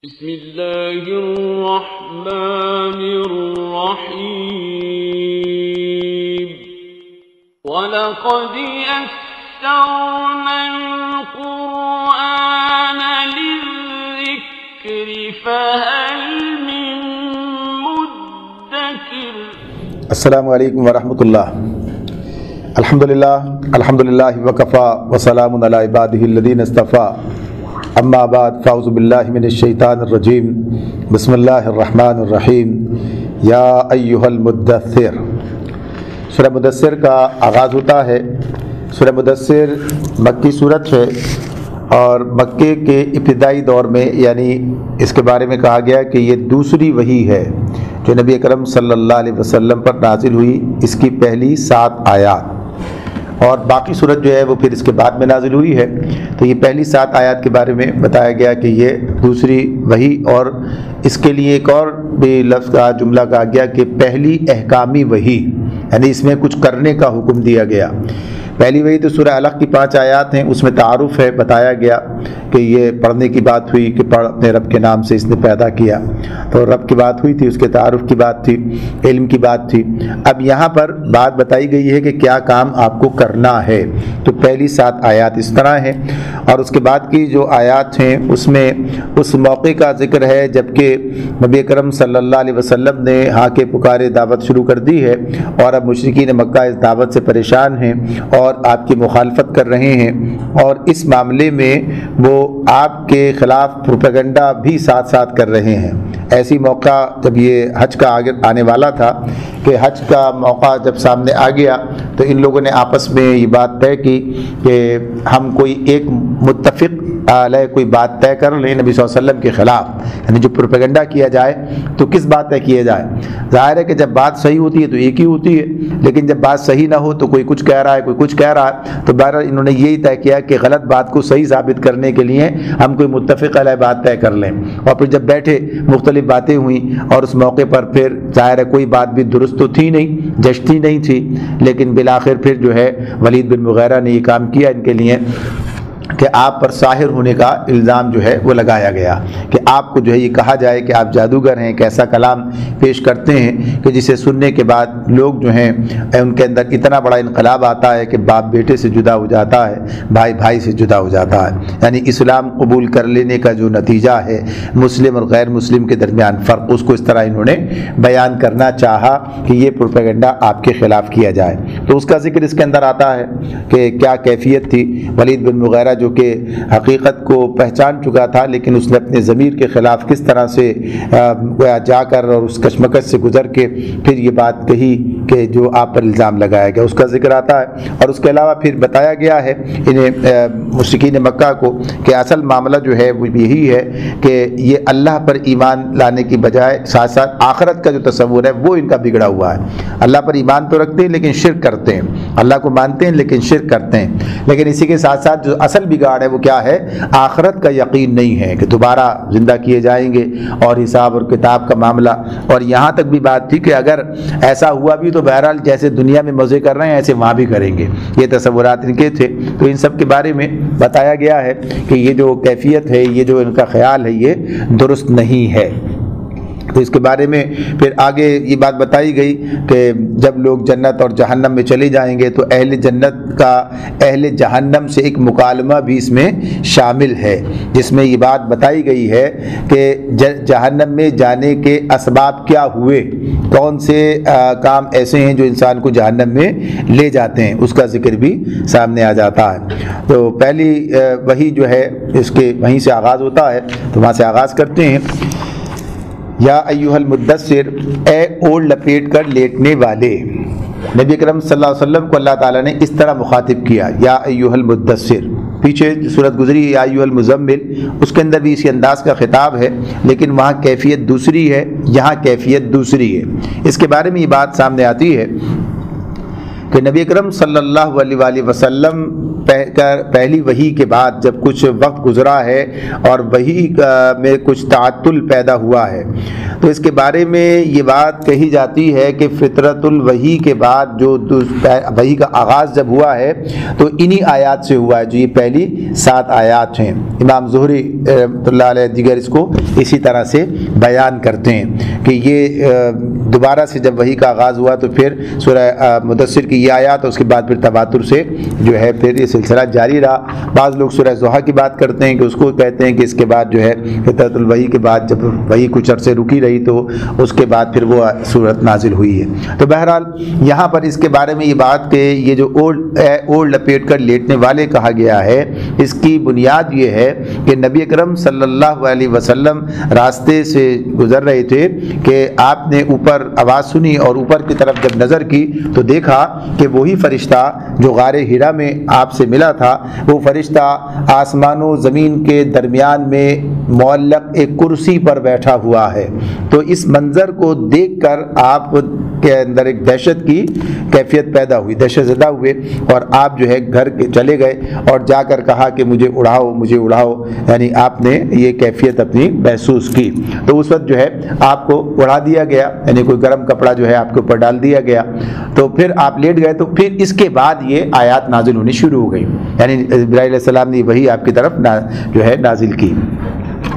بسم اللہ الرحمن الرحیم وَلَقَدْ يَسَّرْنَا الْقُرْآنَ لِلذِّكْرِ فَهَلْ مِن مُدَّكِرٍ۔ السلام علیکم ورحمۃ اللہ۔ الحمدللہ وکفا وسلام علی عبادہ الذین اصطفیٰ، اما بعد فاعوذ باللہ من الشیطان الرجیم، بسم اللہ الرحمن الرحیم۔ یا ایہا المدثر، سورہ مدثر کا آغاز ہوتا ہے۔ سورہ مدثر مکی صورت ہے اور مکے کے ابتدائی دور میں، یعنی اس کے بارے میں کہا گیا کہ یہ دوسری وحی ہے جو نبی اکرم صلی اللہ علیہ وسلم پر نازل ہوئی، اس کی پہلی 7 آیات، اور باقی صورت جو ہے وہ پھر اس کے بعد میں نازل ہوئی ہے۔ تو یہ پہلی 7 آیات کے بارے میں بتایا گیا کہ یہ دوسری وحی، اور اس کے لیے ایک اور بھی لفظ کا جملہ کہا گیا کہ پہلی احکامی وحی، یعنی اس میں کچھ کرنے کا حکم دیا گیا۔ پہلی وحی تو سورہ علق کی 5 آیات ہیں، اس میں تعارف ہے، بتایا گیا کہ یہ پڑھنے کی بات ہوئی کہ پڑھ اپنے رب کے نام سے اس نے پیدا کیا، تو رب کی بات ہوئی تھی، اس کے تعارف کی بات تھی، علم کی بات تھی۔ اب یہاں پر بات بتائی گئی ہے کہ کیا کام آپ کو کرنا ہے۔ تو پہلی 7 آیات اس طرح ہیں، اور اس کے بعد کی جو آیات ہیں اس میں اس موقع کا ذکر ہے جبکہ نبی اکرم صلی اللہ علیہ وسلم نے ہاں کے پکارے دعوت شروع کر دی ہے، اور اب مشرکین مکہ اس دعوت سے پریشان ہیں اور آپ کی مخالفت کر رہے ہیں، اور اس معاملے میں وہ آپ کے خلاف پروپیگنڈا بھی ساتھ ساتھ کر رہے ہیں۔ ایسی موقع جب یہ حج کا آنے والا تھا کہ حج کا موقع جب سامنے آ گیا تو ان لوگوں نے آپس میں یہ بات طے کی کہ ہم کوئی ایک متفق علیہ کوئی بات طے کر لیں نبی صلی اللہ علیہ وسلم کے خلاف، یعنی جو پروپیگنڈا کیا جائے تو کس بات طے کیا جائے۔ ظاہر ہے کہ جب بات صحیح ہوتی ہے تو ایک ہی ہوتی ہے، لیکن جب بات صحیح نہ ہو تو کوئی کچھ کہہ رہا ہے کوئی کچھ کہہ رہا ہے، تو بہرحال انہوں نے یہی طے کیا کہ غلط بات کو صحیح ثابت کرنے کے لیے ہم کوئی متفق علیہ بات طے کر لیں۔ اور پھر جب بیٹھے مختلف باتیں ہوئیں، اور اس موقع پر پھر ظاہر ہے کوئی بات بھی درست تو تھی نہیں، جچتی نہیں تھی، لیکن بالآخر پھر جو ہے ولید بن مغیرہ نے یہ کام کیا ان کے لیے کہ آپ پر ساحر ہونے کا الزام جو ہے وہ لگایا گیا، کہ آپ کو جو ہے یہ کہا جائے کہ آپ جادوگر ہیں، ایک ایسا کلام پیش کرتے ہیں کہ جسے سننے کے بعد لوگ جو ہیں ان کے اندر اتنا بڑا انقلاب آتا ہے کہ باپ بیٹے سے جدا ہو جاتا ہے، بھائی بھائی سے جدا ہو جاتا ہے۔ یعنی اسلام قبول کر لینے کا جو نتیجہ ہے مسلم اور غیر مسلم کے درمیان فرق، اس کو اس طرح انہوں نے بیان کرنا چاہا کہ یہ پروپیگنڈا آپ کے خلاف کیا جائے۔ تو اس کا ذکر اس کے اندر آتا ہے کہ کیا کیفیت تھی۔ ولید بن مغیرہ جو کہ حقیقت کو پہچان چکا تھا، لیکن اس نے اپنے ضمیر کے خلاف کس طرح سے جا کر اور اس کشمکش سے گزر کے پھر یہ بات کہی کہ جو آپ پر الزام لگایا گیا، اس کا ذکر آتا ہے۔ اور اس کے علاوہ پھر بتایا گیا ہے انہیں مشرکین مکہ کو کہ اصل معاملہ جو ہے وہ یہی ہے کہ یہ اللہ پر ایمان لانے کی بجائے ساتھ ساتھ آخرت کا جو تصور ہے وہ ان کا بگڑا ہوا ہے۔ اللہ پر ایمان تو رکھتے ہیں لیکن شرک کرتے ہیں، اللہ کو مانتے ہیں لیکن شرک کرتے ہیں، لیکن اسی کے ساتھ ساتھ جو اصل بگاڑ ہے وہ کیا ہے؟ آخرت کا یقین نہیں ہے کہ دوبارہ زندہ کیے جائیں گے اور حساب اور کتاب کا معاملہ۔ اور یہاں تک بھی بات تھی کہ اگر ایسا ہوا بھی تو بہرحال جیسے دنیا میں مزے کر رہے ہیں ایسے وہاں بھی کریں گے، یہ تصورات ان کے تھے۔ تو ان سب کے بارے میں بتایا گیا ہے کہ یہ جو کیفیت ہے، یہ جو ان کا خیال ہے، یہ درست نہیں ہے۔ تو اس کے بارے میں پھر آگے یہ بات بتائی گئی کہ جب لوگ جنت اور جہنم میں چلے جائیں گے تو اہل جنت کا اہل جہنم سے ایک مکالمہ بھی اس میں شامل ہے، جس میں یہ بات بتائی گئی ہے کہ جہنم میں جانے کے اسباب کیا ہوئے، کون سے کام ایسے ہیں جو انسان کو جہنم میں لے جاتے ہیں، اس کا ذکر بھی سامنے آ جاتا ہے۔ تو پہلی وحی جو ہے اس کے وہیں سے آغاز ہوتا ہے، تو وہاں سے آغاز کرتے ہیں۔ یا ایھا المدثر، اے اوڑھ لپیٹ کر لیٹنے والے۔ نبی اکرم صلی اللہ علیہ وسلم کو اللہ تعالیٰ نے اس طرح مخاطب کیا، یا ایھا المدثر۔ پیچھے صورت گزری یا ایھا المزمل، اس کے اندر بھی اسی انداز کا خطاب ہے، لیکن وہاں کیفیت دوسری ہے، یہاں کیفیت دوسری ہے۔ اس کے بارے میں یہ بات سامنے آتی ہے کہ نبی اکرم صلی اللہ علیہ وآلہ وسلم پہلی وحی کے بعد جب کچھ وقت گزرا ہے اور وحی میں کچھ تعطل پیدا ہوا ہے، تو اس کے بارے میں یہ بات کہی جاتی ہے کہ فطرت الوحی کے بعد جو وحی کا آغاز جب ہوا ہے تو انہی آیات سے ہوا ہے، جو یہ پہلی 7 آیات ہیں۔ امام زہری رحمۃ اللہ علیہ دیگر اس کو اسی طرح سے بیان کرتے ہیں کہ یہ دوبارہ سے جب وحی کا آغاز ہوا تو پھر سورہ مدثر کی یہ آیات، اور اس کے بعد پھر تواتر سے جو ہے پھر یہ سلسلہ جاری رہا۔ بعض لوگ سورہ ضحیٰ کی بات کرتے ہیں کہ اس کو کہتے ہیں کہ اس کے بعد جو ہے فطرت الوحی کے بعد جب وحی کچھ عرصے رکی رہی تو اس کے بعد پھر وہ سورت نازل ہوئی ہے۔ تو بہرحال یہاں پر اس کے بارے میں یہ بات کہ یہ جو اوڑھ لپیٹ کر لیٹنے والے کہا گیا ہے، اس کی بنیاد یہ ہے کہ نبی اکرم صلی اللہ علیہ وسلم راستے سے گزر رہے تھے کہ آپ نے اوپر آواز سنی اور اوپر کی طرف جب نظر کی تو دیکھا کہ وہی فرشتہ جو غار حرا میں آپ سے ملا تھا، وہ فرشتہ آسمان و زمین کے درمیان میں معلق ایک کرسی پر بیٹھا ہوا ہے۔ تو اس منظر کو دیکھ کر آپ کے اندر ایک دہشت کی کیفیت پیدا ہوئی، دہشت زدہ ہوئے، اور آپ جو ہے گھر چلے گئے اور جا کر کہا کہ مجھے اڑاؤ مجھے اڑاؤ، یعنی آپ نے یہ کیفیت اپنی محسوس کی۔ تو اس وقت جو ہے آپ کو اڑا دیا گیا، یعنی کوئی گرم کپڑا جو ہے آپ کے اوپر ڈال دیا گیا، تو پھر آپ لیٹ گئے۔ تو پھر اس کے بعد یہ آیات نازل ہونی شروع ہو گئی، یعنی جبرائیل علیہ السلام نے وہی آپ کی طرف جو ہے نازل کی۔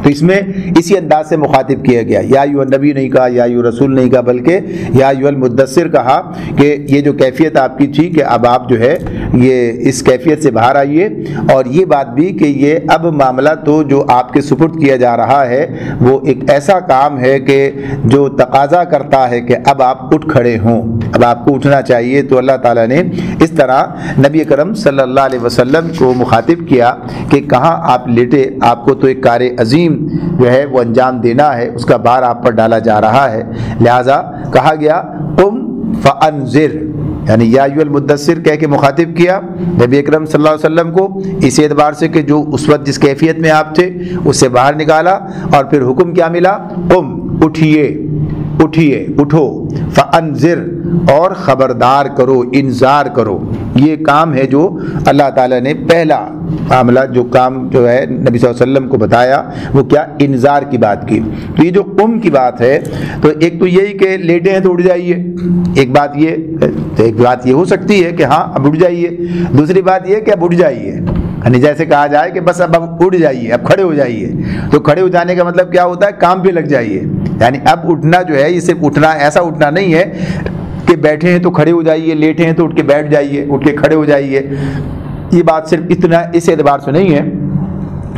تو اس میں اسی انداز سے مخاطب کیا گیا، یا ایھا النبی نہیں کہا، یا ایھا رسول نہیں کہا، بلکہ یا ایھا المدثر کہا کہ یہ جو کیفیت آپ کی تھی کہ اب آپ جو ہے یہ اس کیفیت سے باہر آئیے، اور یہ بات بھی کہ یہ اب معاملہ تو جو آپ کے سپرد کیا جا رہا ہے وہ ایک ایسا کام ہے کہ جو تقاضا کرتا ہے کہ اب آپ اٹھ کھڑے ہوں، اب آپ کو اٹھنا چاہیے۔ تو اللہ تعالیٰ نے اس طرح نبی اکرم صلی اللہ علیہ وسلم کو مخاطب کیا کہ کہاں آپ لیٹے، آپ کو تو ایک کار عظیم جو ہے وہ انجام دینا ہے، اس کا بار آپ پر ڈالا جا رہا ہے، لہذا کہا گیا قم فانذر، یعنی یا ایھا المدثر کہہ کے مخاطب کیا نبی اکرم صلی اللہ علیہ وسلم کو اس اعتبار سے کہ جو اس وقت جس کیفیت میں آپ تھے اس سے باہر نکالا، اور پھر حکم کیا ملا، قم اٹھیے اٹھو، فانذر اور خبردار کرو، انذار کرو۔ یہ کام ہے جو اللہ تعالیٰ نے پہلا معاملہ جو کام جو ہے نبی صلی اللہ علیہ وسلم کو بتایا، وہ کیا، انذار کی بات کی۔ تو یہ جو قم کی بات ہے، تو ایک تو یہی کہ لیٹے ہیں تو اٹھ جائیے، ایک بات یہ ہو سکتی ہے کہ ہاں اب اٹھ جائیے، دوسری بات یہ کہ اب اٹھ جائیے، یعنی جیسے کہا جائے کہ بس اب اٹھ جائیے، اب کھڑے ہو جائیے۔ تو کھڑے ہو جانے کا مطلب کیا ہوتا ہے، کام پہ لگ جائیے، یعنی اب اٹھنا جو ہے یہ صرف اٹھنا، ایسا اٹھنا نہیں ہے کہ بیٹھے ہیں تو کھڑے ہو جائیے، لیٹے ہیں تو اٹھ کے بیٹھ جائیے، اٹھ کے کھڑے ہو جائیے۔ یہ بات صرف اتنا اس اعتبار سے نہیں ہے،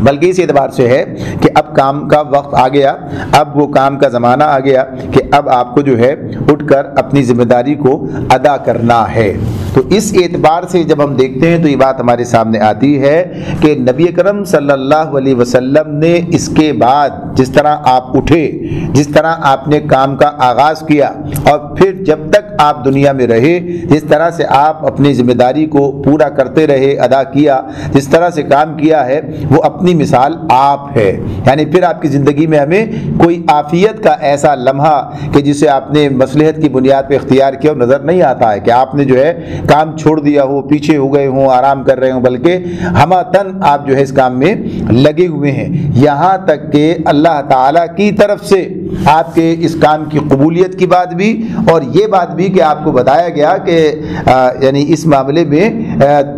بلکہ اس اعتبار سے ہے کہ اب کام کا وقت آ گیا، اب وہ کام کا زمانہ آ گیا کہ اب آپ کو جو ہے اٹھ کر اپنی ذمہ داری کو ادا کرنا ہے۔ تو اس اعتبار سے جب ہم دیکھتے ہیں تو یہ بات ہمارے سامنے آتی ہے کہ نبی اکرم صلی اللہ علیہ وسلم نے اس کے بعد جس طرح آپ اٹھے، جس طرح آپ نے کام کا آغاز کیا، اور پھر جب تک آپ دنیا میں رہے جس طرح سے آپ اپنی ذمہ داری کو پورا کرتے رہے، ادا کیا، جس طرح سے کام کیا ہے، وہ اپنی مثال آپ ہے۔ یعنی پھر آپ کی زندگی میں ہمیں کوئی عافیت کا ایسا لمحہ کہ جسے آپ نے مصلحت کی بنیاد پہ اختیار کیا نظر نہیں آتا ہے کہ آپ نے جو ہے کام چھوڑ دیا ہو، پیچھے ہو گئے ہوں، آرام کر رہے ہوں، بلکہ ہمہ تن آپ جو ہے اس کام میں لگے ہوئے ہیں، یہاں تک کہ اللہ تعالیٰ کی طرف سے آپ کے اس کام کی قبولیت کی بات بھی، اور یہ بات بھی کہ آپ کو بتایا گیا کہ یعنی اس معاملے میں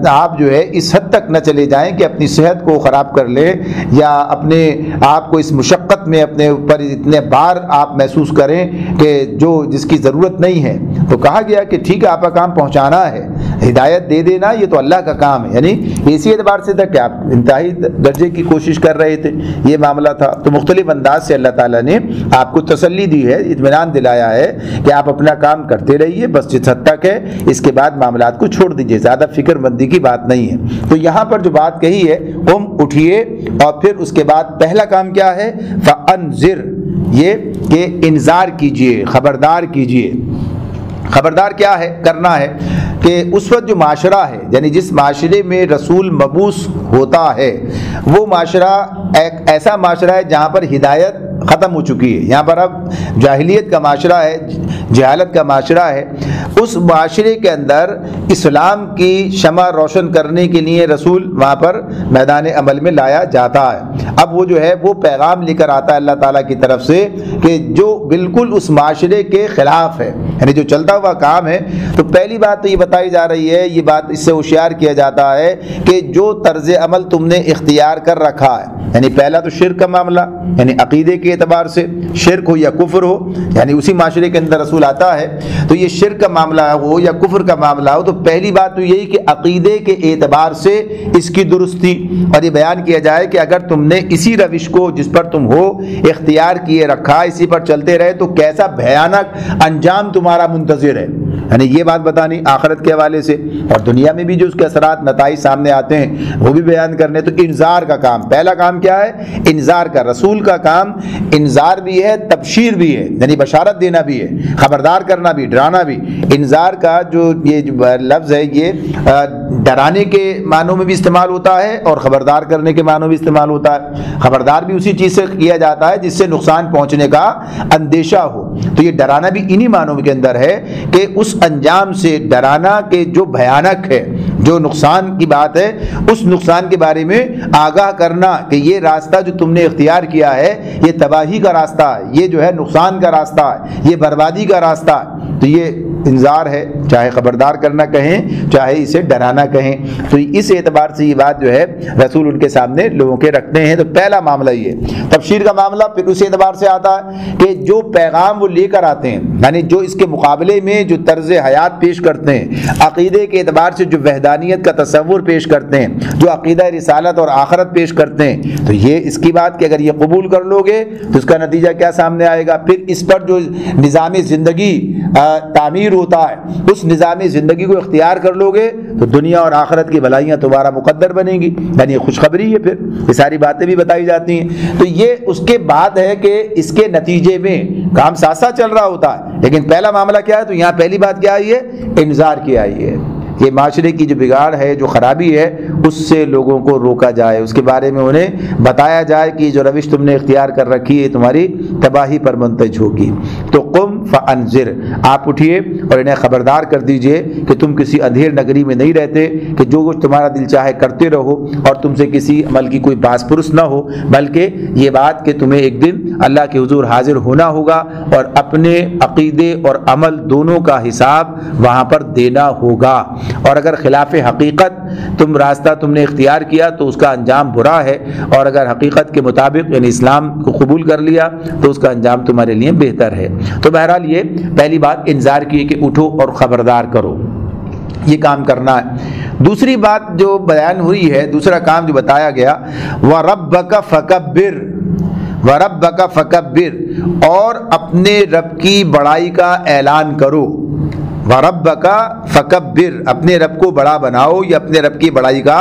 آپ جو ہے اس حد تک نہ چلے جائیں کہ اپنی صحت کو خراب کر لیں، یا اپنے آپ کو اس مشقت میں اپنے اوپر اتنے بار آپ محسوس کریں کہ جس کی ضرورت نہیں ہے۔ تو کہا گیا کہ ٹھیک ہے، آپ کا کام پہنچانا ہے، ہدایت دے دینا یہ تو اللہ کا کام ہے، یعنی اسی اعتبار سے تھا کہ آپ انتہائی درجے کی کوشش کر رہے تھے، یہ معاملہ تھا۔ تو مختلف انداز سے اللہ تعالیٰ نے آپ کو تسلی دی ہے، اطمینان دلایا ہے کہ آپ اپنا کام کرتے رہیے، بس جس حد تک ہے، اس کے بعد معاملات کو چھوڑ دیجیے، زیادہ فکر مندی کی بات نہیں ہے۔ تو یہاں پر جو بات کہی ہے قم اٹھیے، اور پھر اس کے بعد پہلا کام کیا ہے، فانذر، یہ کہ انذار کیجیے، خبردار کیجیے۔ خبردار کیا ہے کرنا ہے کہ اس وقت جو معاشرہ ہے، یعنی جس معاشرے میں رسول مبعوث ہوتا ہے، وہ معاشرہ ایک ایسا معاشرہ ہے جہاں پر ہدایت ختم ہو چکی ہے، یہاں پر اب جاہلیت کا معاشرہ ہے، جہالت کا معاشرہ ہے۔ اس معاشرے کے اندر اسلام کی شمع روشن کرنے کے لیے رسول وہاں پر میدان عمل میں لایا جاتا ہے۔ اب وہ جو ہے وہ پیغام لے کر آتا ہے اللہ تعالیٰ کی طرف سے کہ جو بالکل اس معاشرے کے خلاف ہے، یعنی جو چلتا ہوا کام ہے۔ تو پہلی بات تو یہ بتائی جا رہی ہے، یہ بات اس سے ہوشیار کیا جاتا ہے کہ جو طرز عمل تم نے اختیار کر رکھا ہے، یعنی پہلا تو شرک کا معاملہ، یعنی عقیدے کے اعتبار سے شرک ہو یا کفر ہو، یعنی اسی معاشرے کے اندر رسول آتا ہے تو یہ شرک کا معاملہ ہو یا کفر کا معاملہ ہو، تو پہلی بات تو یہی کہ عقیدے کے اعتبار سے اس کی درستی، اور یہ بیان کیا جائے کہ اگر تم نے اسی روش کو جس پر تم ہو اختیار کیے رکھا، اسی پر چلتے رہے تو کیسا بھیانک انجام تمہارا منتظر ہے، یعنی یہ بات بتانی آخرت کے حوالے سے، اور دنیا میں بھی جو اس کے اثرات نتائج سامنے آتے ہیں وہ بھی بیان کرنے۔ تو انذار کا کام، پہلا کام کیا ہے؟ انذار کا۔ رسول کا کام انذار بھی ہے، تبشیر بھی ہے، یعنی بشارت دینا بھی ہے، خبردار کرنا بھی، ڈرانا بھی۔ انذار کا جو یہ لفظ ہے یہ ڈرانے کے معنوں میں بھی استعمال ہوتا ہے اور خبردار کرنے کے معنوں میں بھی استعمال ہوتا ہے۔ خبردار بھی اسی چیز سے کیا جاتا ہے جس سے نقصان پہنچنے کا اندیشہ ہو، تو یہ ڈرانا بھی انہی معنوں کے اندر ہے کہ اس انجام سے ڈرانا کہ جو بھیانک ہے، جو نقصان کی بات ہے، اس نقصان کے بارے میں آگاہ کرنا کہ یہ راستہ جو تم نے اختیار کیا ہے یہ تباہی کا راستہ ہے، یہ جو ہے نقصان کا راستہ ہے، یہ بربادی کا راستہ ہے۔ تو یہ انذار ہے، چاہے خبردار کرنا کہیں چاہے اسے ڈرانا کہیں۔ تو اس اعتبار سے یہ بات جو ہے رسول ان کے سامنے لوگوں کے رکھتے ہیں۔ تو پہلا معاملہ یہ تبشیر کا معاملہ، پھر اس اعتبار سے آتا ہے کہ جو پیغام وہ لے کر آتے ہیں، یعنی جو اس کے مقابلے میں جو طرز حیات پیش کرتے ہیں، عقیدے کے اعتبار سے جو وحدانیت کا تصور پیش کرتے ہیں، جو عقیدہ رسالت اور آخرت پیش کرتے ہیں، تو یہ اس کی بات کہ اگر یہ قبول کر لو گے تو اس کا نتیجہ کیا سامنے آئے گا۔ پھر اس پر جو نظام زندگی تعمیر ہوتا ہے، اس نظام زندگی کو اختیار کر لو گے تو دنیا اور آخرت کی بھلائیاں تمہارا مقدر بنیں گی، یعنی خوشخبری ہے۔ پھر یہ ساری باتیں بھی بتائی جاتی ہیں۔ تو یہ اس کے بعد ہے کہ اس کے نتیجے میں کام ساتھ ساتھ چل رہا ہوتا ہے، لیکن پہلا معاملہ کیا ہے؟ تو یہاں پہلی بات کیا آئی ہے؟ انذار کی آئی ہے۔ یہ معاشرے کی جو بگاڑ ہے، جو خرابی ہے، اس سے لوگوں کو روکا جائے، اس کے بارے میں انہیں بتایا جائے کہ جو روش تم نے اختیار کر رکھی ہے تمہاری تباہی پر منتج ہوگی۔ تو قم فانذر، آپ اٹھیے اور انہیں خبردار کر دیجئے کہ تم کسی اندھیر نگری میں نہیں رہتے کہ جو کچھ تمہارا دل چاہے کرتے رہو اور تم سے کسی عمل کی کوئی باس پرس نہ ہو، بلکہ یہ بات کہ تمہیں ایک دن اللہ کے حضور حاضر ہونا ہوگا اور اپنے عقیدے اور عمل دونوں کا حساب وہاں پر دینا ہوگا، اور اگر خلاف حقیقت راستہ تم نے اختیار کیا تو اس کا انجام برا ہے، اور اگر حقیقت کے مطابق یعنی اسلام کو قبول کر لیا تو اس کا انجام تمہارے لیے بہتر ہے۔ تو بہرحال یہ پہلی بات انذار کی کہ اٹھو اور خبردار کرو، یہ کام کرنا ہے۔ دوسری بات جو بیان ہوئی ہے، دوسرا کام جو بتایا گیا، وَرَبَّكَ فَكَبِّرْ، وَرَبَّكَ فَكَبِّرْ، اور اپنے رب کی بڑائی کا اعلان کرو۔ وَرَبَّكَ فَكَبِّرْ، اپنے رب کو بڑا بناؤ یا اپنے رب کی بڑائی کا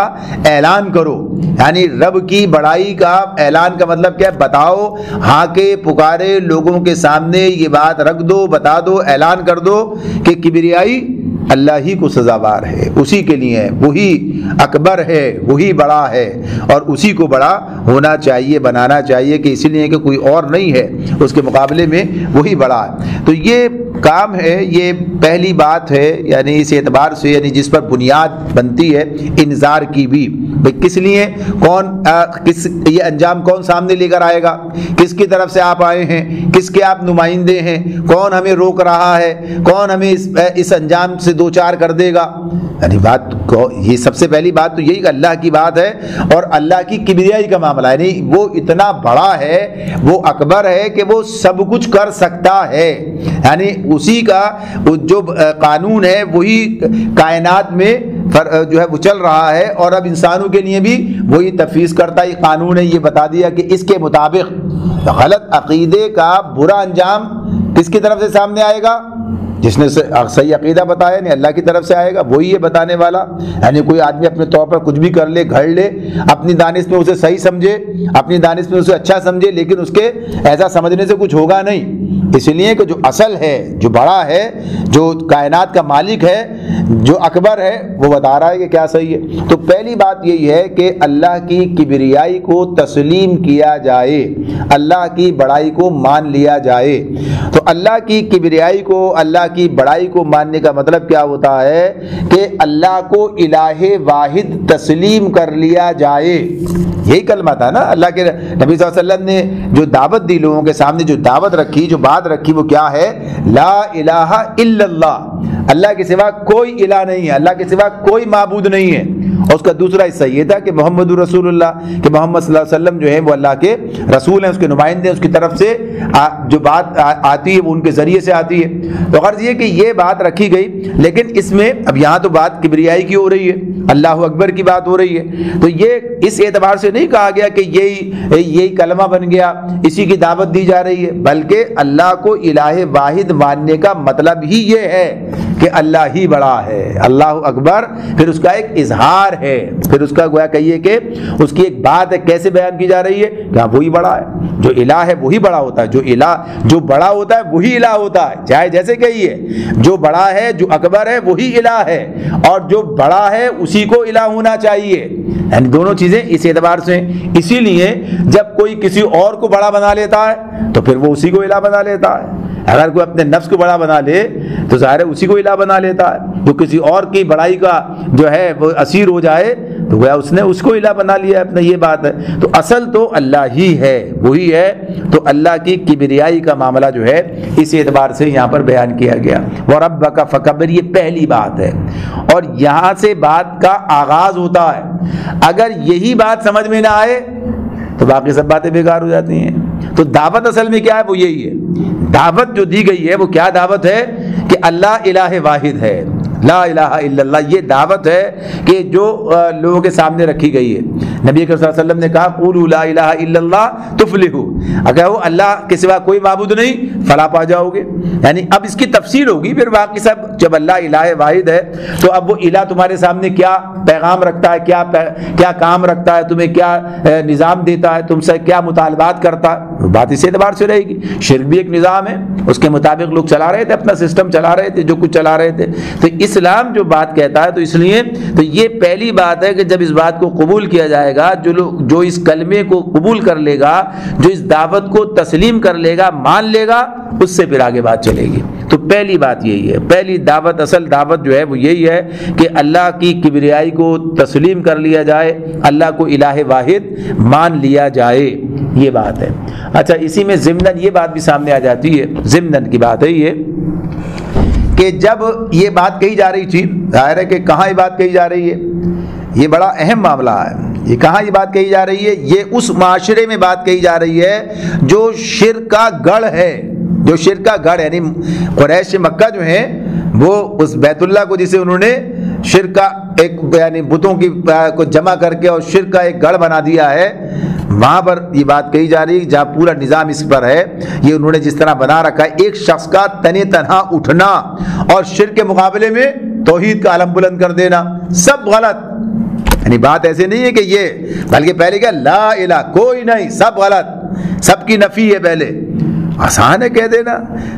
اعلان کرو، یعنی رب کی بڑائی کا اعلان کا مطلب کیا ہے؟ بتاؤ، ہاں کے پکارے لوگوں کے سامنے یہ بات رکھ دو، بتا دو، اعلان کر دو کہ کبریائی اللہ ہی کو سزاوار ہے، اسی کے لیے ہے، وہی اکبر ہے، وہی بڑا ہے، اور اسی کو بڑا ہونا چاہیے، بنانا چاہیے، کہ اسی لیے کہ کوئی اور نہیں ہے، اس کے مقابلے میں وہی بڑا ہے۔ تو یہ کام ہے، یہ پہلی بات ہے، یعنی اس اعتبار سے یعنی جس پر بنیاد بنتی ہے انذار کی بھی، کس لیے، یہ انجام کون سامنے لے کر آئے گا، کس کی طرف سے آپ آئے ہیں، کس کے آپ نمائندے ہیں، کون ہمیں روک رہا ہے، کون ہمیں اس انجام سے دو چار کر دے گا، یعنی بات کو یہ سب سے پہلی بات تو یہی کہ اللہ کی بات ہے اور اللہ کی کبریائی کا معاملہ ہے، یعنی وہ اتنا بڑا ہے، وہ اکبر ہے کہ وہ سب کچھ کر سکتا ہے، یعنی اسی کا جو قانون ہے وہی کائنات میں جو ہے وہ چل رہا ہے، اور اب انسانوں کے لیے بھی وہی تفویض کرتا ہے، قانون ہے، یہ بتا دیا کہ اس کے مطابق غلط عقیدے کا برا انجام کس کی طرف سے سامنے آئے گا؟ جس نے صحیح عقیدہ بتایا نہیں اللہ کی طرف سے آئے گا وہی ہے بتانے والا. یعنی کوئی آدمی اپنے طور پر کچھ بھی کر لے گھڑ لے اپنی دانش میں اسے صحیح سمجھے اپنی دانش میں اسے اچھا سمجھے لیکن اس کے ایسا سمجھنے سے کچھ ہوگا نہیں. اس لیے کہ جو اصل ہے جو بڑا ہے جو کائنات کا مالک ہے جو اکبر ہے وہ بتا رہا ہے کہ کیا صحیح ہے. تو پہلی بات یہی ہے کہ اللہ کی کبریائی کو تسلیم کیا جائے اللہ کی بڑائی کو مان لیا جائے. تو اللہ کی کبریائی کو اللہ کی بڑائی کو ماننے کا مطلب کیا ہوتا ہے کہ اللہ کو الہ واحد تسلیم کر لیا جائے. یہی کلمہ تھا نا اللہ کے نبی صلی اللہ علیہ وسلم نے جو دعوت دی لوگوں کے سامنے جو دعوت رکھی جو بات رکھی وہ کیا ہے لا الہ الا اللہ اللہ کے سوا کوئی الہ نہیں ہے اللہ کے سوا کوئی معبود نہیں ہے. اور اس کا دوسرا حصہ یہ تھا کہ محمد رسول اللہ کہ محمد صلی اللہ علیہ وسلم جو ہے وہ اللہ کے رسول ہیں اس کے نمائندے ہیں اس کی طرف سے جو بات آتی ہے وہ ان کے ذریعے سے آتی ہے. تو غرض یہ کہ یہ بات رکھی گئی لیکن اس میں اب یہاں تو بات کبریائی کی ہو رہی ہے اللہ اکبر کی بات ہو رہی ہے. تو یہ اس اعتبار سے نہیں کہا گیا کہ یہی کلمہ بن گیا اسی کی دعوت دی جا رہی ہے بلکہ اللہ کو الہ واحد ماننے کا مطلب ہی یہ ہے کہ اللہ ہی بڑا ہے اللہ اکبر. پھر اس کا ایک اظہار ہے پھر اس کا گویا کہیے کہ اس کی ایک بات ہے کیسے بیان کی جا رہی ہے کہ ہاں وہی بڑا ہے جو الہ ہے وہی بڑا ہوتا ہے جو بڑا ہوتا ہے وہی الہ ہوتا ہے چاہے جیسے کہیے جو بڑا ہے جو اکبر ہے وہی الہ ہے اور جو بڑا ہے اسی کو الہ ہونا چاہیے. یعنی دونوں چیزیں اس اعتبار سے اسی لیے جب کوئی کسی اور کو بڑا بنا لیتا ہے تو پھر وہ اسی کو الہ بنا لیتا ہے. اگر کوئی اپنے نفس کو بڑا بنا لے تو ظاہر ہے اسی کو الہ بنا لیتا ہے. جو کسی اور کی بڑائی کا جو ہے وہ اسیر ہو جائے تو گویا اس نے اس کو الہ بنا لیا اپنا یہ بات ہے. تو اصل تو اللہ ہی ہے وہی ہے. تو اللہ کی کبریائی کا معاملہ جو ہے اس اعتبار سے یہاں پر بیان کیا گیا وَرَبَّكَ فَكَبِّرْ یہ پہلی بات ہے اور یہاں سے بات کا آغاز ہوتا ہے. اگر یہی بات سمجھ میں نہ آئے تو باقی سب باتیں بیکار ہو جاتی ہیں. تو دعوت اصل میں کیا ہے وہ یہی ہے دعوت جو دی گئی ہے وہ کیا دعوت ہے کہ اللہ الہ واحد ہے لا الہ الا اللہ. یہ دعوت ہے کہ جو لوگوں کے سامنے رکھی گئی ہے. نبی کریم صلی اللہ علیہ وسلم نے کہا قولوا لا الہ الا اللہ تفلحوا اگر وہ اللہ کے سوا کوئی معبود نہیں فلاح پا جاؤ گے. یعنی اب اس کی تفصیل ہوگی پھر باقی سب جب اللہ الہ واحد ہے تو اب وہ الہ تمہارے سامنے کیا پیغام رکھتا ہے کیا کام رکھتا ہے تمہیں کیا نظام دیتا ہے تم سے کیا مطالبات کرتا ہے بات اس اعتبار سے رہے گی. شرک بھی ایک نظام ہے اس کے مطابق لوگ چلا رہے تھے اپنا سسٹم چلا رہے تھے جو کچھ چلا رہے تھے. تو اسلام جو بات کہتا ہے تو اس لیے تو یہ پہلی بات ہے کہ جب اس بات کو قبول کیا جائے گا جو اس کلمے کو قبول کر لے گا جو اس دعوت کو تسلیم کر لے گا مان لے گا اس سے پھر آگے بات چلے گی. تو پہلی بات یہی ہے پہلی دعوت اصل دعوت جو ہے وہ یہی ہے کہ اللہ کی کبریائی کو تسلیم کر لیا جائے اللہ کو الہ واحد مان لیا جائے یہ بات ہے. اچھا اسی میں ضمناً یہ بات بھی سامنے آ جاتی ہے ضمناً کی بات ہے یہ کہ جب یہ بات کہی جا رہی تھی ظاہر ہے کہ کہاں یہ بات کہی جا رہی ہے یہ بڑا اہم معاملہ ہے. یہ کہاں یہ بات کہی جا رہی ہے یہ اس معاشرے میں بات کہی جا رہی ہے جو شرک کا گڑھ ہے جو شرک کا گڑھ یعنی قریش مکہ جو ہیں وہ اس بیت اللہ کو جسے انہوں نے شرک کا ایک یعنی بتوں کی کو جمع کر کے اور شرک کا ایک گڑھ بنا دیا ہے وہاں پر یہ بات کہی جا رہی ہے جہاں پورا نظام اس پر ہے یہ انہوں نے جس طرح بنا رکھا ہے ایک شخص کا تنہا اٹھنا اور شرک کے مقابلے میں توحید کا علم بلند کر دینا سب غلط. یعنی بات ایسے نہیں ہے کہ یہ بلکہ پہلے کیا لا الہ کوئی نہیں سب غلط سب کی نفی ہے. پہلے آسان ہے کہہ دینا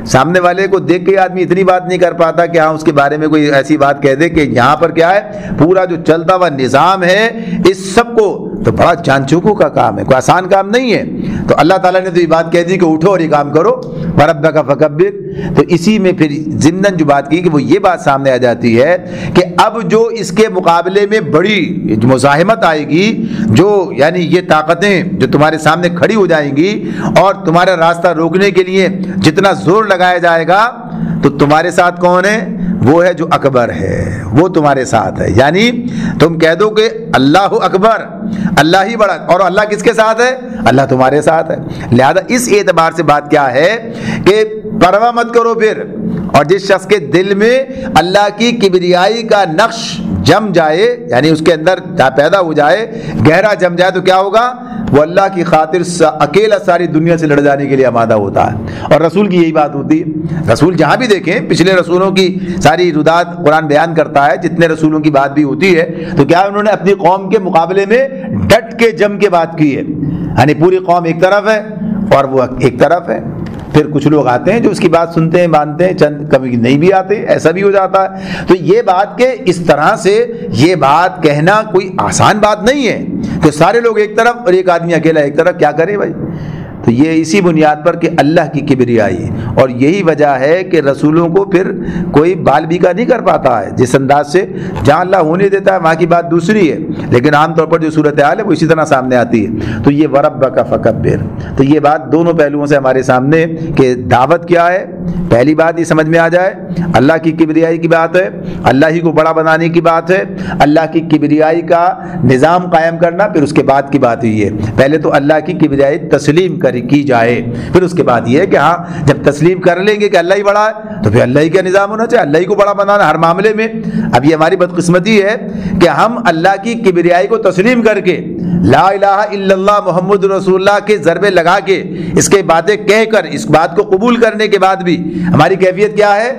سامنے والے کو دیکھ کے آدمی اتنی بات نہیں کر پاتا کہ ہاں اس کے بارے میں کوئی ایسی بات کہہ دے کہ یہاں پر کیا ہے پورا جو چلتا ہوا نظام ہے اس سب کو تو بڑا جان چوکوں کا کام ہے کوئی آسان کام نہیں ہے. تو اللہ تعالیٰ نے تو یہ بات کہہ دی کہ اٹھو اور یہ کام کرو وَرَبَّكَ فَكَبِّرْ. تو اسی میں پھر ضمناً جو بات کی کہ وہ یہ بات سامنے آ جاتی ہے کہ اب جو اس کے مقابلے میں بڑی مزاحمت آئے گی جو یعنی یہ طاقتیں جو تمہارے سامنے کھڑی ہو جائیں گی اور تمہارا راستہ روکنے کے لیے جتنا زور لگایا جائے گا تو تمہارے ساتھ کون ہے وہ ہے جو اکبر ہے وہ تمہارے ساتھ ہے. یعنی تم کہہ دو کہ اللہ اکبر اللہ ہی بڑا اور اللہ کس کے ساتھ ہے اللہ تمہارے ساتھ ہے. لہذا اس اعتبار سے بات کیا ہے کہ پرواہ مت کرو پھر اور جس شخص کے دل میں اللہ کی کبریائی کا نقش جم جائے یعنی اس کے اندر پیدا ہو جائے گہرا جم جائے تو کیا ہوگا وہ اللہ کی خاطر اکیلا ساری دنیا سے لڑ جانے کے لیے آمادہ ہوتا ہے، اور رسول کی یہی بات ہوتی ہے۔ رسول جہاں بھی دیکھیں پچھلے رسولوں کی ساری ردات قرآن بیان کرتا ہے، جتنے رسولوں کی بات بھی ہوتی ہے تو کیا انہوں نے اپنی قوم کے مقابلے میں ڈٹ کے جم کے بات کی ہے، یعنی پوری قوم ایک طرف ہے اور وہ ایک طرف ہے۔ پھر کچھ لوگ آتے ہیں جو اس کی بات سنتے ہیں مانتے ہیں، چند کبھی نہیں بھی آتے، ایسا بھی ہو جاتا ہے۔ تو یہ بات کہ اس طرح سے یہ بات کہنا کوئی آسان بات نہیں ہے کہ سارے لوگ ایک طرف اور ایک آدمی اکیلا ایک طرف، کیا کرے بھائی؟ تو یہ اسی بنیاد پر کہ اللہ کی کبریائی، اور یہی وجہ ہے کہ رسولوں کو پھر کوئی بال بیکا نہیں کر پاتا ہے۔ جس انداز سے جہاں اللہ ہونے دیتا ہے وہاں کی بات دوسری ہے، لیکن عام طور پر جو صورتحال ہے وہ اسی طرح سامنے آتی ہے۔ تو یہ وربک فکبر، تو یہ بات دونوں پہلوؤں سے ہمارے سامنے کہ دعوت کیا ہے، پہلی بات یہ سمجھ میں آ جائے اللہ کی کبریائی کی بات ہے، اللہ ہی کو بڑا بنانے کی بات ہے، اللہ کی کبریائی کا نظام قائم کرنا، پھر اس کے بعد کی بات یہ ہے پہلے تو اللہ کی کبریائی تسلیم کی جائے، پھر اس کے بعد یہ ہے کہ ہاں جب تسلیم کر لیں گے کہ اللہ ہی بڑا ہے تو پھر اللہ ہی کا نظام ہونا چاہیے، اللہ ہی کو بڑا بنانا ہر معاملے میں۔ اب یہ ہماری بدقسمتی ہے کہ ہم اللہ کی کبریائی کو تسلیم کر کے لا الہ الا اللہ محمد رسول اللہ کے ضربے لگا کے اس کے باتیں کہہ کر اس بات کو قبول کرنے کے بعد بھی ہماری کیفیت کیا ہے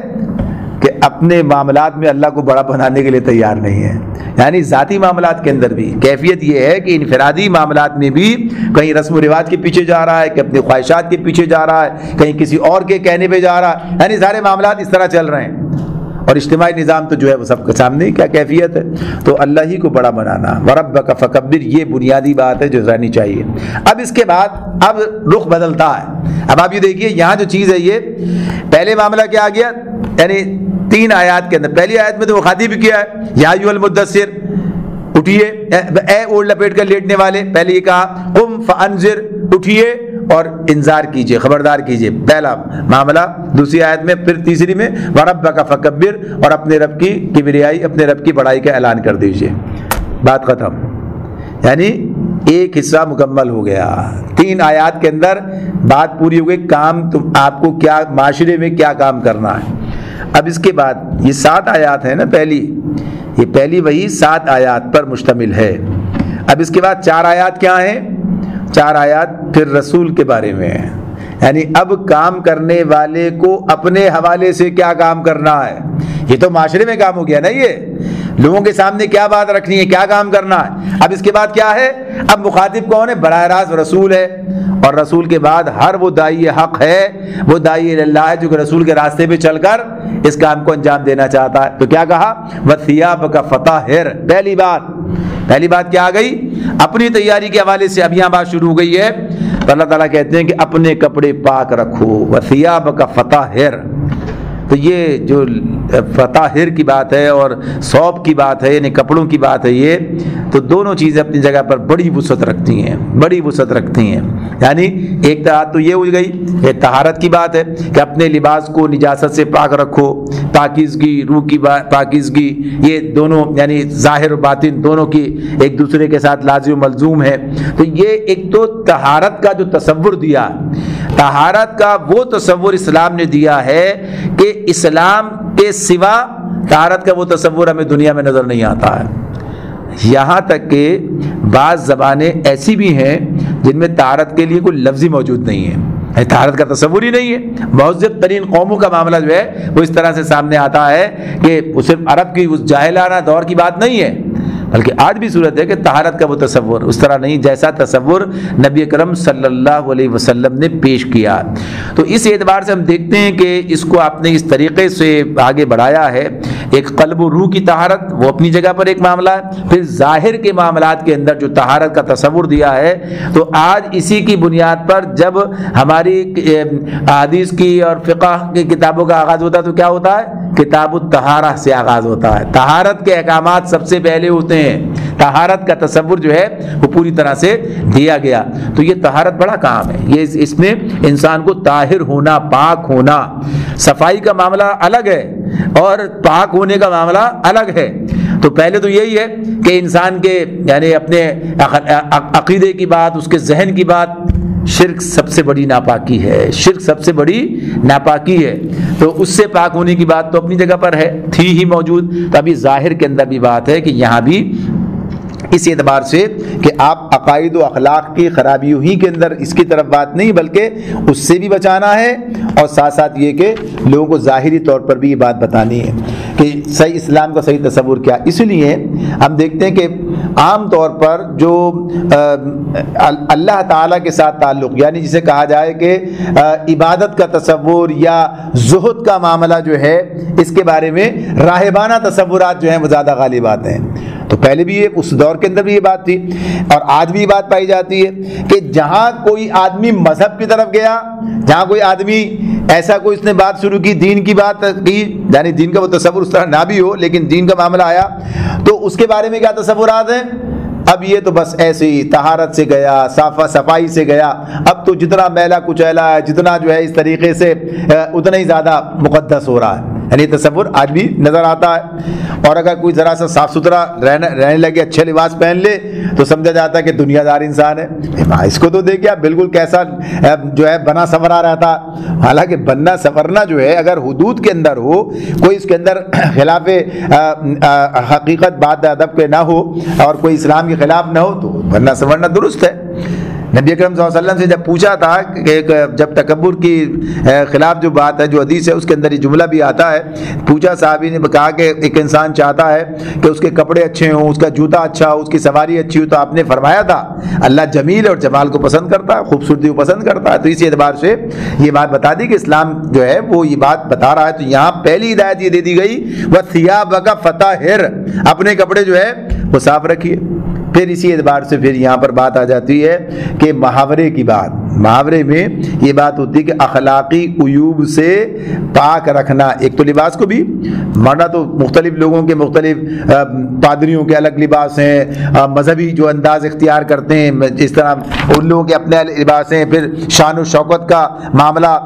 کہ اپنے معاملات میں اللہ کو بڑا بنانے کے لیے تیار نہیں ہے۔ یعنی ذاتی معاملات کے اندر بھی کیفیت یہ ہے کہ انفرادی معاملات میں بھی کہیں رسم و رواج کے پیچھے جا رہا ہے، کہ اپنی خواہشات کے پیچھے جا رہا ہے، کہیں کسی اور کے کہنے پہ جا رہا ہے، یعنی سارے معاملات اس طرح چل رہے ہیں۔ اور اجتماعی نظام تو جو ہے وہ سب کے سامنے کیا کیفیت ہے، تو اللہ ہی کو بڑا بنانا، وربک فکبر، یہ بنیادی بات ہے جو رہنی چاہیے۔ اب اس کے بعد اب رخ بدلتا ہے۔ اب آپ یہ دیکھیے یہاں جو چیز ہے، یہ پہلے معاملہ کیا آ گیا، یعنی 3 آیات کے اندر، پہلی آیت میں تو وہ خاطب کیا ہے یا ایھا المدثر، اٹھیے اے اوڑھ لپیٹ کر لیٹنے والے، پہلے یہ کہا قم فانذر، اٹھیے اور انذار کیجئے، خبردار کیجئے، پہلا معاملہ۔ دوسری آیت میں پھر تیسری میں وربک فکبر، اور اپنے رب کی کبریائی، اپنے رب کی بڑائی کا اعلان کر دیجئے، بات ختم۔ یعنی ایک حصہ مکمل ہو گیا، 3 آیات کے اندر بات پوری ہو گئی، کام تم آپ کو کیا معاشرے میں کیا کام کرنا ہے۔ اب اس کے بعد یہ 7 آیات ہیں نا، یہ پہلی وہی 7 آیات پر مشتمل ہے۔ اب اس کے بعد 4 آیات کیا ہیں؟ 4 آیات پھر رسول کے بارے میں ہیں، یعنی اب کام کرنے والے کو اپنے حوالے سے کیا کام کرنا ہے۔ یہ تو معاشرے میں کام ہو گیا نا، یہ لوگوں کے سامنے کیا بات رکھنی ہے، کیا کام کرنا ہے۔ اب اس کے بعد کیا ہے، اب مخاطب کون ہے؟ براہ راست رسول ہے، اور رسول کے بعد ہر وہ داعی حق ہے، وہ داعی اللہ ہے جو کہ رسول کے راستے پہ چل کر اس کام کو انجام دینا چاہتا ہے۔ تو کیا کہا، وَثِيَابَكَ فَطَهِّرْ، پہلی بات کیا آ گئی، اپنی تیاری کے حوالے سے اب یہاں بات شروع ہو گئی ہے۔ تو اللہ تعالیٰ کہتے ہیں کہ اپنے کپڑے پاک رکھو، وَثِيَابَكَ فَطَهِّرْ۔ تو یہ جو فطاہر کی بات ہے اور ثوب کی بات ہے، یعنی کپڑوں کی بات ہے، یہ تو دونوں چیزیں اپنی جگہ پر بڑی وسعت رکھتی ہیں، یعنی ایک طرح تو یہ ہو گئی یہ طہارت کی بات ہے کہ اپنے لباس کو نجاست سے پاک رکھو، پاکیزگی، روح کی پاکیزگی، یہ دونوں یعنی ظاہر و باطن دونوں کی ایک دوسرے کے ساتھ لازم و ملزوم ہے۔ تو یہ ایک تو طہارت کا جو تصور دیا، طہارت کا وہ تصور اسلام نے دیا ہے کہ اسلام کے سوا طہارت کا وہ تصور ہمیں دنیا میں نظر نہیں آتا ہے۔ یہاں تک کہ بعض زبانیں ایسی بھی ہیں جن میں طہارت کے لیے کوئی لفظ ہی موجود نہیں ہے، طہارت کا تصور ہی نہیں ہے۔ مہذب ترین قوموں کا معاملہ جو ہے وہ اس طرح سے سامنے آتا ہے کہ وہ صرف عرب کی اس جاہلانہ دور کی بات نہیں ہے، بلکہ آج بھی صورت ہے کہ طہارت کا وہ تصور اس طرح نہیں جیسا تصور نبی اکرم صلی اللہ علیہ وسلم نے پیش کیا۔ تو اس اعتبار سے ہم دیکھتے ہیں کہ اس کو آپ نے اس طریقے سے آگے بڑھایا ہے۔ ایک قلب و روح کی طہارت وہ اپنی جگہ پر ایک معاملہ ہے، پھر ظاہر کے معاملات کے اندر جو طہارت کا تصور دیا ہے، تو آج اسی کی بنیاد پر جب ہماری احادیث کی اور فقہ کی کتابوں کا آغاز ہوتا ہے تو کیا ہوتا ہے، کتاب الطہارہ سے آغاز ہوتا ہے۔ طہارت کے احکامات سب سے پہلے ہوتے ہیں، طہارت کا تصور جو ہے وہ پوری طرح سے دیا گیا۔ تو یہ طہارت بڑا کام ہے، یہ اس میں انسان کو طاہر ہونا، پاک ہونا، صفائی کا معاملہ الگ ہے اور پاک ہونے کا معاملہ الگ ہے۔ تو پہلے تو یہی ہے کہ انسان کے یعنی اپنے عقیدے کی بات، اس کے ذہن کی بات، شرک سب سے بڑی ناپاکی ہے، شرک سب سے بڑی ناپاکی ہے، تو اس سے پاک ہونے کی بات تو اپنی جگہ پر ہے، تھی ہی موجود۔ تو ابھی ظاہر کے اندر بھی بات ہے کہ یہاں بھی اس اعتبار سے کہ آپ عقائد و اخلاق کی خرابیوں ہی کے اندر اس کی طرف بات نہیں، بلکہ اس سے بھی بچانا ہے، اور ساتھ ساتھ یہ کہ لوگوں کو ظاہری طور پر بھی یہ بات بتانی ہے کہ صحیح اسلام کا صحیح تصور کیا۔ اس لیے ہم دیکھتے ہیں کہ عام طور پر جو اللہ تعالیٰ کے ساتھ تعلق، یعنی جسے کہا جائے کہ عبادت کا تصور یا زہد کا معاملہ جو ہے، اس کے بارے میں راہبانہ تصورات جو ہیں وہ زیادہ غالب آتے ہیں۔ تو پہلے بھی یہ اس دور کے اندر بھی یہ بات تھی، اور آج بھی یہ بات پائی جاتی ہے کہ جہاں کوئی آدمی مذہب کی طرف گیا، جہاں کوئی آدمی ایسا کوئی اس نے بات شروع کی، دین کی بات کی، یعنی دین کا وہ تصور اس طرح نہ بھی ہو لیکن دین کا معاملہ آیا، تو اس کے بارے میں کیا تصورات ہیں؟ اب یہ تو بس ایسے ہی طہارت سے گیا، صفائی سے گیا، اب تو جتنا میلا کچیلا ہے، جتنا جو ہے اس طریقے سے اتنا ہی زیادہ مقدس ہو رہا ہے، یعنی تصور آج بھی نظر آتا ہے۔ اور اگر کوئی ذرا سا صاف ستھرا رہنے لگے، اچھے لباس پہن لے، تو سمجھا جاتا ہے کہ دنیا دار انسان ہے۔ اس کو تو دیکھیں آپ، بالکل کیسا جو ہے بنا سنورا رہتا، حالانکہ بننا سنورنا جو ہے اگر حدود کے اندر ہو، کوئی اس کے اندر خلاف حقیقت بات ادب کے نہ ہو اور کوئی اسلام کے خلاف نہ ہو، تو بننا سنورنا درست ہے۔ نبی اکرم صلی اللہ علیہ وسلم سے جب پوچھا تھا کہ جب تکبر کی خلاف جو بات ہے، جو حدیث ہے، اس کے اندر یہ جملہ بھی آتا ہے، پوچھا صحابی نے کہا کہ ایک انسان چاہتا ہے کہ اس کے کپڑے اچھے ہوں، اس کا جوتا اچھا ہو، اس کی سواری اچھی ہو، تو آپ نے فرمایا تھا اللہ جمیل اور جمال کو پسند کرتا ہے، خوبصورتی کو پسند کرتا ہے۔ تو اسی اعتبار سے یہ بات بتا دی کہ اسلام جو ہے وہ یہ بات بتا رہا ہے۔ تو یہاں پہلی ہدایت یہ دے دی گئی، وَثِيَابَكَ فَطَهِّرْ، اپنے کپڑے جو ہے وہ صاف رکھیے۔ پھر اسی اعتبار سے پھر یہاں پر بات آ جاتی ہے کہ محاورے کی بات، محاورے میں یہ بات ہوتی ہے کہ اخلاقی عیوب سے پاک رکھنا۔ ایک تو لباس کو بھی، ورنہ تو مختلف لوگوں کے مختلف پادریوں کے الگ لباس ہیں، مذہبی جو انداز اختیار کرتے ہیں اس طرح ان لوگوں کے اپنے لباس ہیں، پھر شان و شوکت کا معاملہ،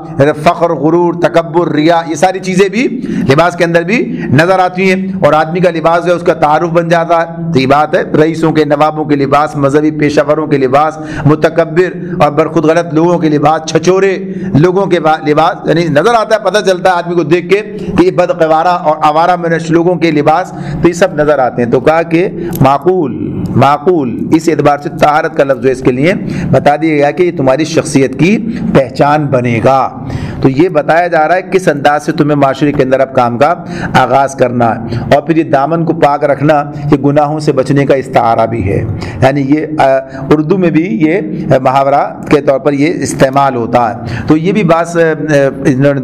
فخر، غرور، تکبر، ریا، یہ ساری چیزیں بھی لباس کے اندر بھی نظر آتی ہیں، اور آدمی کا لباس جو ہے اس کا تعارف بن جاتا ہے۔ تو یہ بات ہے، رئیسوں کے، نوابوں کے لباس، مذہبی پیشہ وروں کے لباس، متکبر اور برخود غلط لوگوں کے لباس، چھچورے لوگوں کے لباس، یعنی نظر آتا ہے، پتہ چلتا ہے آدمی کو دیکھ کے کہ یہ بدقوارہ اور آوارہ منش لوگوں کے لباس، تو یہ سب نظر آتے ہیں۔ تو کہا کہ معقول اس اعتبار سے طہارت کا لفظ جو اس کے لیے بتا دیا گیا کہ یہ تمہاری شخصیت کی پہچان بنے گا۔ تو یہ بتایا جا رہا ہے کس انداز سے تمہیں معاشرے کے اندر اب کام کا آغاز کرنا ہے، اور پھر یہ دامن کو پاک رکھنا، یہ گناہوں سے بچنے کا استعارہ بھی ہے، یعنی یہ اردو میں بھی یہ محاورہ کے طور پر یہ استعمال ہوتا ہے۔ تو یہ بھی بات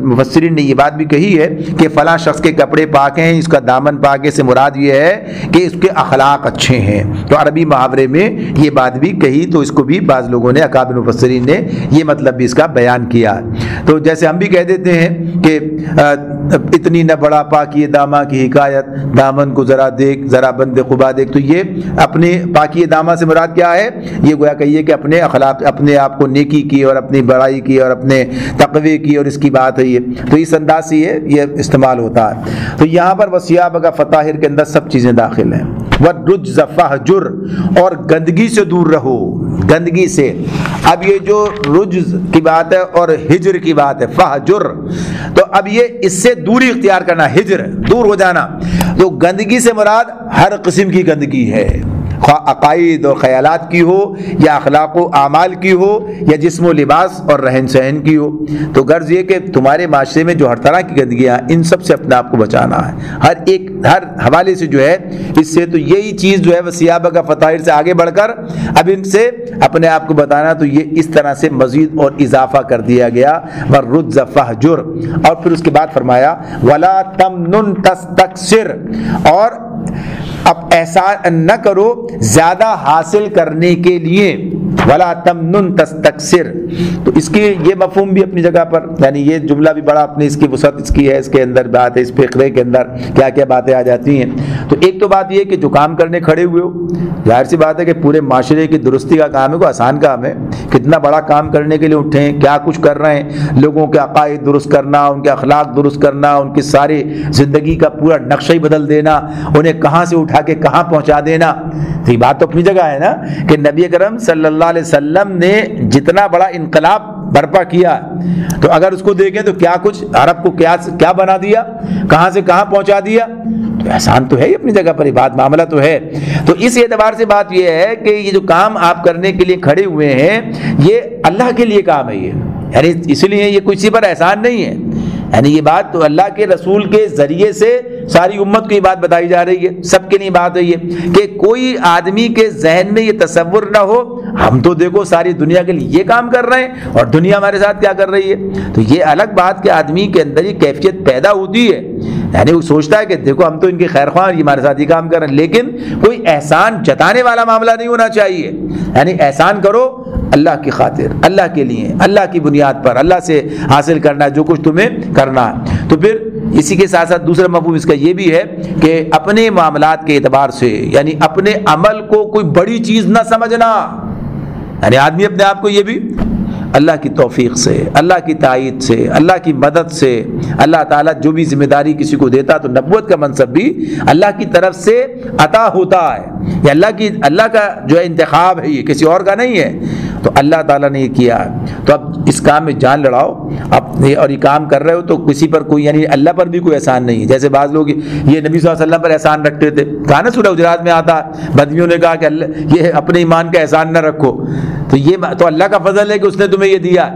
مفسرین نے یہ بات بھی کہی ہے کہ فلاں شخص کے کپڑے پاک ہیں، اس کا دامن پاک ہے، سے مراد یہ ہے کہ اس کے اخلاق اچھے ہیں۔ تو عربی محاورے میں یہ بات بھی کہی، تو اس کو بھی بعض لوگوں نے، اکابر مفسرین نے یہ مطلب بھی اس کا بیان کیا۔ تو جیسے ہم بھی کہہ دیتے ہیں کہ اتنی نہ بڑا پاکی دامہ کی حکایت، دامن کو ذرا دیکھ، ذرا بند قبا دیکھ، تو یہ اپنے پاکی دامہ سے مراد کیا ہے؟ یہ گویا کہیے کہ اپنے اخلاق، اپنے آپ کو نیکی کی اور اپنی بڑائی کی اور اپنے تقوی کی، اور اس کی بات ہے یہ، تو اس انداز سے یہ استعمال ہوتا ہے۔ تو یہاں پر وَثِيَابَكَ فَطَهِّرْ کے اندر سب چیزیں داخل ہیں۔ وَالرُّجْزَ فَاهْجُرْ، اور گندگی سے دور رہو، گندگی سے۔ اب یہ جو رجز کی بات ہے اور ہجر کی بات ہے، فہجر، تو اب یہ اس سے دوری اختیار کرنا، ہجر، دور ہو جانا۔ تو گندگی سے مراد ہر قسم کی گندگی ہے، خواہ عقائد اور خیالات کی ہو، یا اخلاق و اعمال کی ہو، یا جسم و لباس اور رہن سہن کی ہو۔ تو غرض یہ کہ تمہارے معاشرے میں جو ہر طرح کی گندگیاں، ان سب سے اپنے آپ کو بچانا ہے، ہر حوالے سے جو ہے اس سے۔ تو یہی چیز جو ہے وَثِيَابَكَ فَطَهِّرْ سے آگے بڑھ کر اب ان سے اپنے آپ کو بتانا، تو یہ اس طرح سے مزید اور اضافہ کر دیا گیا، وَالرُّجْزَ فَاهْجُرْ۔ اور پھر اس کے بعد فرمایا وَلَا تَمْنُنْ تَسْتَكْثِرْ، اور اب احسان نہ کرو زیادہ حاصل کرنے کے لیے، ولا تمنن تستکثر۔ تو اس کی یہ مفہوم بھی اپنی جگہ پر، یعنی یہ جملہ بھی بڑا اپنی اس کی وسعت اس کی ہے، اس کے اندر بات ہے، اس فقرے کے اندر کیا کیا باتیں آ جاتی ہیں۔ تو ایک تو بات یہ کہ جو کام کرنے کھڑے ہوئے ہو، ظاہر سی بات ہے کہ پورے معاشرے کی درستی کا کام ہے، کوئی آسان کام ہے، کتنا بڑا کام کرنے کے لیے اٹھے ہیں، کیا کچھ کر رہے ہیں، لوگوں کے عقائد درست کرنا، ان کے اخلاق درست کرنا، ان کی ساری زندگی کا پورا نقشہ ہی بدل دینا، انہیں کہاں سے اٹھا کے کہاں پہنچا دینا۔ تو یہ بات تو اپنی جگہ ہے نا کہ نبی اکرم صلی اللہ علیہ وسلم نے جتنا بڑا انقلاب برپا کیا، تو اگر اس کو دیکھیں تو کیا کچھ عرب کو کیا بنا دیا، کہاں سے کہاں پہنچا دیا۔ تو احسان تو ہے ہی اپنی جگہ پر، ہی بات معاملہ تو ہے۔ تو اس اعتبار سے بات یہ ہے کہ یہ جو کام آپ کرنے کے لیے کھڑے ہوئے ہیں یہ اللہ کے لیے کام ہے، یہ یعنی اس لیے یہ کسی پر احسان نہیں ہے، یعنی یہ بات تو اللہ کے رسول کے ذریعے سے ساری امت کو یہ بات بتائی جا رہی ہے، سب کے لیے بات ہے یہ کہ کوئی آدمی کے ذہن میں یہ تصور نہ ہو ہم تو دیکھو ساری دنیا کے لیے یہ کام کر رہے ہیں اور دنیا ہمارے ساتھ کیا کر رہی ہے۔ تو یہ الگ بات کہ آدمی کے اندر یہ کیفیت پیدا ہوتی ہے، یعنی وہ سوچتا ہے کہ دیکھو ہم تو ان کے خیر خواہ یہ ہمارے ساتھ یہ کام کر رہے ہیں، لیکن کوئی احسان جتانے والا معاملہ نہیں ہونا چاہیے، یعنی احسان کرو اللہ کی خاطر، اللہ کے لیے، اللہ کی بنیاد پر، اللہ سے حاصل کرنا ہے جو کچھ تمہیں کرنا ہے۔ تو پھر اسی کے ساتھ ساتھ دوسرا مفہوم اس کا یہ بھی ہے کہ اپنے معاملات کے اعتبار سے یعنی اپنے عمل کو کوئی بڑی چیز نہ سمجھنا، یعنی آدمی اپنے آپ کو یہ بھی اللہ کی توفیق سے، اللہ کی تائید سے، اللہ کی مدد سے، اللہ تعالیٰ جو بھی ذمہ داری کسی کو دیتا تو نبوت کا منصب بھی اللہ کی طرف سے عطا ہوتا ہے، یہ اللہ کا جو ہے انتخاب ہے، یہ کسی اور کا نہیں ہے، تو اللہ تعالیٰ نے یہ کیا ہے۔ تو اب اس کام میں جان لڑاؤ اور یہ کام کر رہے ہو تو کسی پر کوئی یعنی اللہ پر بھی کوئی احسان نہیں ہے، جیسے بعض لوگ یہ نبی صلی اللہ علیہ وسلم پر احسان رکھتے تھے، کہا نا سورہ حجرات میں آتا بدمیوں نے کہا کہ یہ اپنے ایمان کا احسان نہ رکھو، تو یہ تو اللہ کا فضل ہے کہ اس نے تمہیں یہ دیا،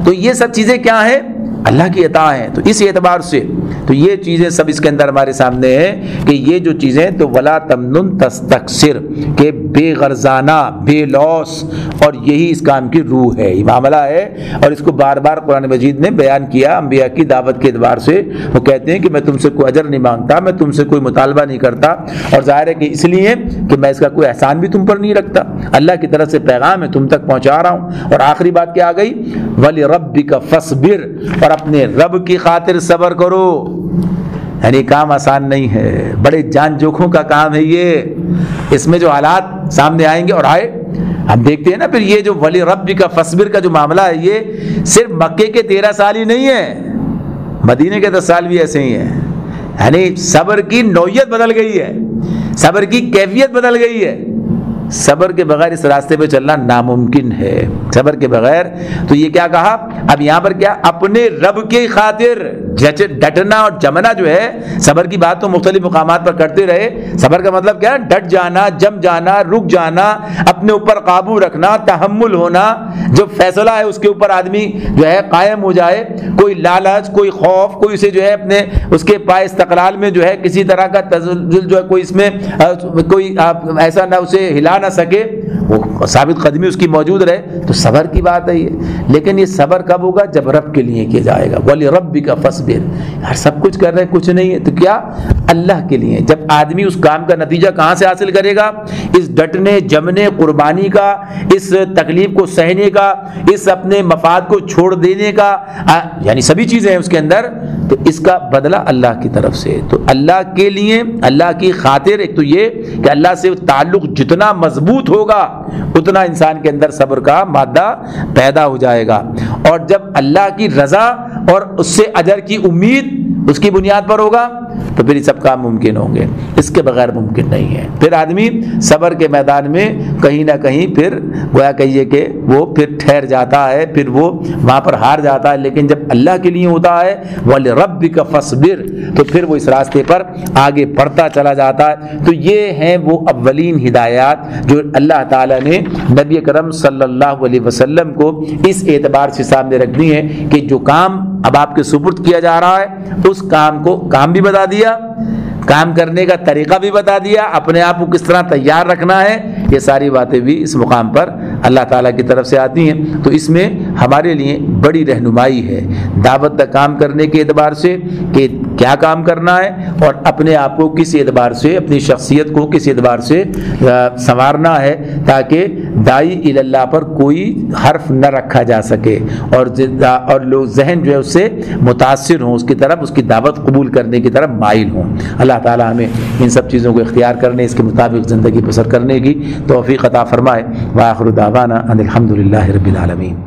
تو یہ سب چیزیں کیا ہیں اللہ کی عطا ہیں۔ تو اس اعتبار سے تو یہ چیزیں سب اس کے اندر ہمارے سامنے ہیں کہ یہ جو چیزیں تو ولا تمنن تستکثر کہ بے غرضانہ، بے لوس، اور یہی اس کام کی روح ہے، یہ معاملہ ہے، اور اس کو بار بار قرآن مجید نے بیان کیا انبیاء کی دعوت کے اعتبار سے۔ وہ کہتے ہیں کہ میں تم سے کوئی اجر نہیں مانگتا، میں تم سے کوئی مطالبہ نہیں کرتا، اور ظاہر ہے کہ اس لیے کہ میں اس کا کوئی احسان بھی تم پر نہیں رکھتا، اللہ کی طرف سے پیغام ہے تم تک پہنچا رہا ہوں۔ اور آخری بات کیا آ گئی؟ وَلِرَبِّكَ فَاصْبِرْ، اور اپنے رب کی خاطر صبر کرو، یعنی کام آسان نہیں ہے، بڑے جان جوکھوں کا کام ہے یہ، اس میں جو حالات سامنے آئیں گے اور آئے ہم دیکھتے ہیں نا۔ پھر یہ جو ولی ربی کا فصبر کا جو معاملہ ہے یہ صرف مکے کے 13 سال ہی نہیں ہے، مدینے کے 10 سال بھی ایسے ہی ہیں، یعنی صبر کی نوعیت بدل گئی ہے، صبر کی کیفیت بدل گئی ہے۔ صبر کے بغیر اس راستے پہ چلنا ناممکن ہے، صبر کے بغیر۔ تو یہ کیا کہا اب یہاں پر؟ کیا اپنے رب کی خاطر ڈٹنا اور جمنا جو ہے، صبر کی بات تو مختلف مقامات پر کرتے رہے، صبر کا مطلب کیا ہے؟ ڈٹ جانا، جم جانا، رک جانا، اپنے اوپر قابو رکھنا، تحمل ہونا، جو فیصلہ ہے اس کے اوپر آدمی جو ہے قائم ہو جائے، کوئی لالچ، کوئی خوف، کوئی اسے جو ہے اپنے اس کے پائے استقلال میں جو ہے کسی طرح کا تزلزل جو ہے کوئی اس میں کوئی ایسا نہ اسے ہلا نہ سکے، وہ ثابت قدمی اس کی موجود رہے، تو صبر کی بات ہے یہ۔ لیکن یہ صبر کب ہوگا؟ جب رب کے لیے کیا جائے گا، وَلِرَبِّكَ فَاصْبِرْ، یار سب کچھ کر رہے ہیں کچھ نہیں ہے تو کیا اللہ کے لیے۔ جب آدمی اس کام کا نتیجہ کہاں سے حاصل کرے گا؟ اس ڈٹنے، جمنے، قربانی کا، اس تکلیف کو سہنے کا، اس اپنے مفاد کو چھوڑ دینے کا، یعنی سبھی چیزیں ہیں اس کے اندر، تو اس کا بدلہ اللہ کی طرف سے۔ تو اللہ کے لیے، اللہ کی خاطر، ایک تو یہ کہ اللہ سے تعلق جتنا مضبوط ہوگا اتنا انسان کے اندر صبر کا مادہ پیدا ہو جائے گا، اور جب اللہ کی رضا اور اس سے اجر کی امید اس کی بنیاد پر ہوگا تو پھر یہ سب کام ممکن ہوں گے، اس کے بغیر ممکن نہیں ہے۔ پھر آدمی صبر کے میدان میں کہیں نہ کہیں پھر گویا کہیے کہ وہ پھر ٹھہر جاتا ہے، پھر وہ وہاں پر ہار جاتا ہے، لیکن جب اللہ کے لیے ہوتا ہے وَلِرَبِّكَ فَاصْبِرْ تو پھر وہ اس راستے پر آگے بڑھتا چلا جاتا ہے۔ تو یہ ہیں وہ اولین ہدایات جو اللہ تعالیٰ نے نبی کرم صلی اللہ علیہ وسلم کو اس اعتبار سے سامنے رکھ دی ہیں کہ جو کام اب آپ کے سپرد کیا جا رہا ہے اس کام کو کام بھی بتا دیا، کام کرنے کا طریقہ بھی بتا دیا، اپنے آپ کو کس طرح تیار رکھنا ہے، یہ ساری باتیں بھی اس مقام پر اللہ تعالیٰ کی طرف سے آتی ہیں۔ تو اس میں ہمارے لیے بڑی رہنمائی ہے دعوت کا کام کرنے کے اعتبار سے کہ کیا کام کرنا ہے، اور اپنے آپ کو کس اعتبار سے، اپنی شخصیت کو کس اعتبار سے سنوارنا ہے تاکہ داعی اللہ پر کوئی حرف نہ رکھا جا سکے، اور لوگ ذہن جو ہے اس سے متاثر ہوں، اس کی طرف، اس کی دعوت قبول کرنے کی طرف مائل ہوں۔ اللہ تعالیٰ ہمیں ان سب چیزوں کو اختیار کرنے، اس کے مطابق زندگی بسر کرنے کی توفیق عطا فرمائے۔ وآخر دعوانا ان الحمد للہ رب العالمین۔